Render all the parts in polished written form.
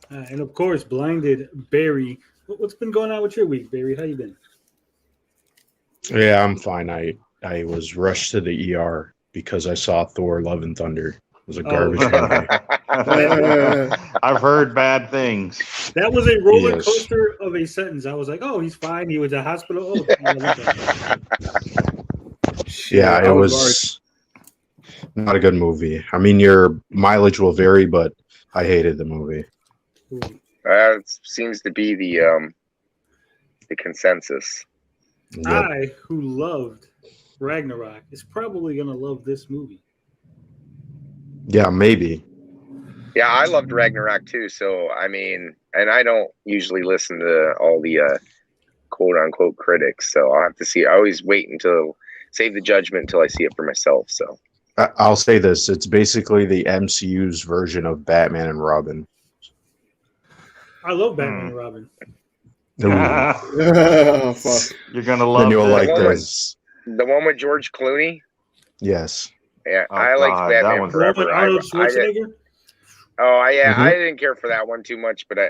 And of course, blinded Barry. What's been going on with your week, Barry? How you been? Yeah, I'm fine. I was rushed to the ER because I saw Thor: Love and Thunder. It was a Oh garbage shit! movie. I've heard bad things. That was a roller Yes. coaster of a sentence. I was like, "Oh, he's fine. He was at hospital." Oh, yeah, Yeah, Shit, it I was worried. was not a good movie. I mean, your mileage will vary, but I hated the movie. It seems to be the consensus. Yep. I, who loved Ragnarok, is probably gonna love this movie. Yeah, maybe. Yeah, I loved Ragnarok too. So I mean, and I don't usually listen to all the quote unquote critics. So I'll have to see. I always wait until save the judgment until I see it for myself. So I'll say this: it's basically the MCU's version of Batman and Robin. I love Batman and Robin. Ooh. Oh, fuck. You're gonna Then love you'll this. like The one with- this. the one with George Clooney. Yes. Yeah, Oh, I liked God, that Batman one's- The one Forever. with Arnold I did, Schwarzenegger. yeah, Mhm. I didn't care for that one too much, but I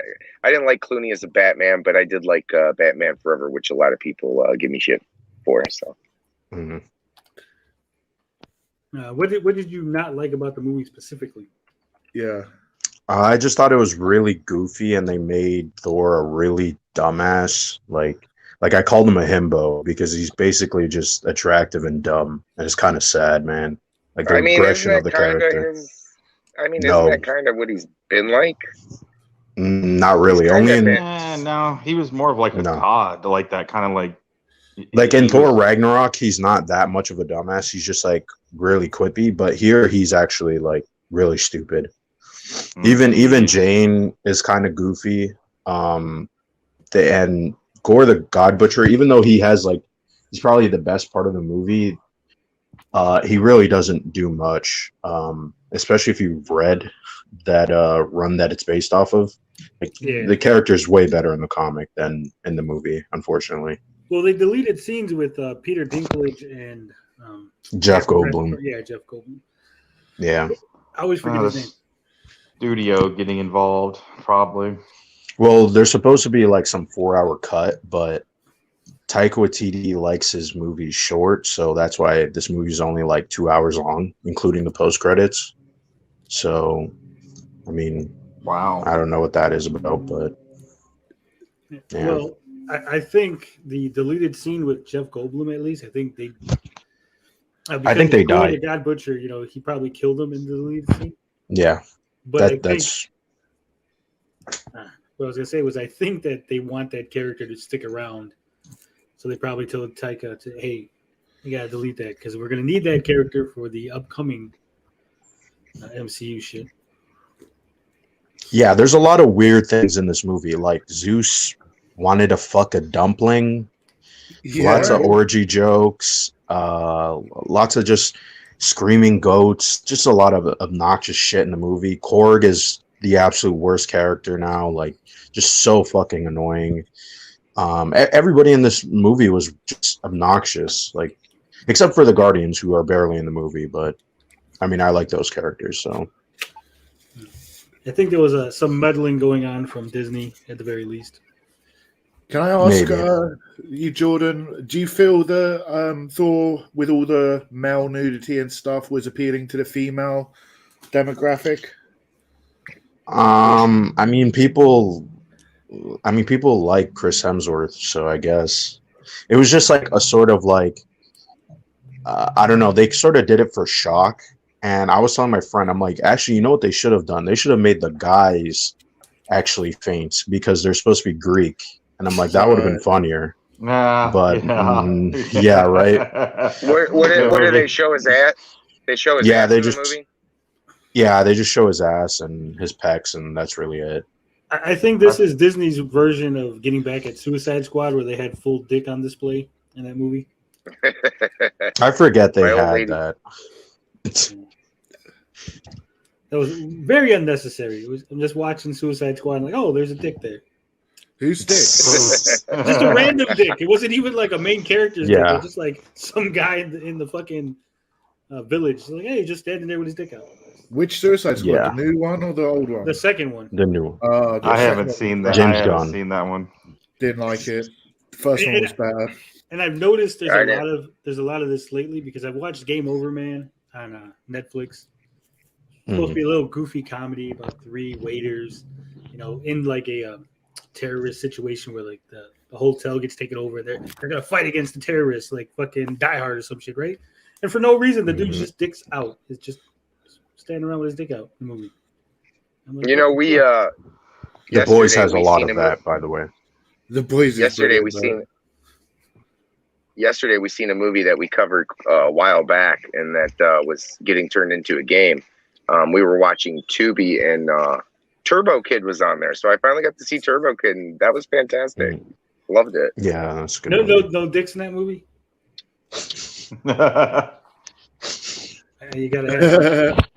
didn't like Clooney as a Batman, but I did like Batman Forever, which a lot of people give me shit for. So Mhm. What did you not like about the movie specifically? Yeah. I just thought it was really goofy, and they made Thor a really dumbass. Like I called him a himbo because he's basically just attractive and dumb, and it's kind of sad, man. Like the I mean, isn't regression of that the kind of character. his? I mean, No. isn't that kind of what he's been like? Not really. He's Only kinda in No, he was more of like a No. god, like that kind of like in he Thor was- Ragnarok, he's not that much of a dumbass. He's just like really quippy, but here he's actually like really stupid. Even Jane is kind of goofy. And Gore the God Butcher, even though he has like he's probably the best part of the movie, he really doesn't do much. Especially if you've read that run that it's based off of. Like Yeah. the character's way better in the comic than in the movie, unfortunately. Well, they deleted scenes with Peter Dinklage and Jeff Goldblum. Yeah, Jeff Goldblum. Yeah. I always forget his name. Studio getting involved, probably. Well, there's supposed to be like some 4-hour cut, but Taika Waititi likes his movies short, so that's why this movie's only like 2 hours long, including the post credits. So, I mean, Wow. I don't know what that is about, but yeah. Well, I think the deleted scene with Jeff Goldblum, at least, I think they. I think they Gore the died. God Butcher, he probably killed him in the deleted scene. Yeah, But I think that's what I was gonna say was I think that they want that character to stick around, so they probably told Taika to, hey, you gotta delete that because we're gonna need that character for the upcoming MCU shit. yeah. There's a lot of weird things in this movie, like Zeus wanted to fuck a dumpling. Yeah. Lots of orgy jokes, lots of just screaming goats, just a lot of obnoxious shit in the movie. Korg is the absolute worst character now, like just so fucking annoying. Everybody in this movie was just obnoxious, like except for the Guardians, who are barely in the movie, but I mean I like those characters. So I think there was some meddling going on from Disney at the very least. Can I ask Maybe. you, Jordan, do you feel that Thor, with all the male nudity and stuff, was appealing to the female demographic? I mean people like Chris Hemsworth, so I guess it was just like a sort of like I don't know, they sort of did it for shock. And I was telling my friend, I'm like, actually, you know what they should have done? They should have made the guys actually faint because they're supposed to be Greek. And I'm like, that would have been funnier. Nah, But yeah, yeah, right. What do they show his at? They show his Yeah, ass they in just- the movie. Yeah, they just show his ass and his pecs, and that's really it. I think this is Disney's version of getting back at Suicide Squad, where they had full dick on display in that movie. I forget they My old had lady. that. That was very unnecessary. I'm just watching Suicide Squad, and like, oh, there's a dick there. Who's dick? Just a random dick. It wasn't even like a main character's dick. It Yeah. was just like some guy in the fucking village. Like, hey, just standing there with his dick out. Which Suicide Squad? Yeah. The new one or the old one? The second one. The new one. The I second haven't one seen was that. James I haven't Gunn. seen that one. Didn't like it. The first one was better. And I've noticed I there's a lot of this lately because I've watched Game Over Man on Netflix. Supposed to be a little goofy comedy about 3 waiters, in like a terrorist situation where like the hotel gets taken over. They're gonna fight against the terrorists, like fucking Die Hard or some shit, right? And for no reason, the dude just dicks out. He's just standing around with his dick out in the movie. I'm like, We The Boys has a lot of that, by the way. The Boys. is yesterday we brilliant, seen a movie that we covered a while back, and that was getting turned into a game. We were watching Tubi, and Turbo Kid was on there, so I finally got to see Turbo Kid, and that was fantastic. Loved it. Yeah, that's good. No dicks in that movie. though. You gotta have.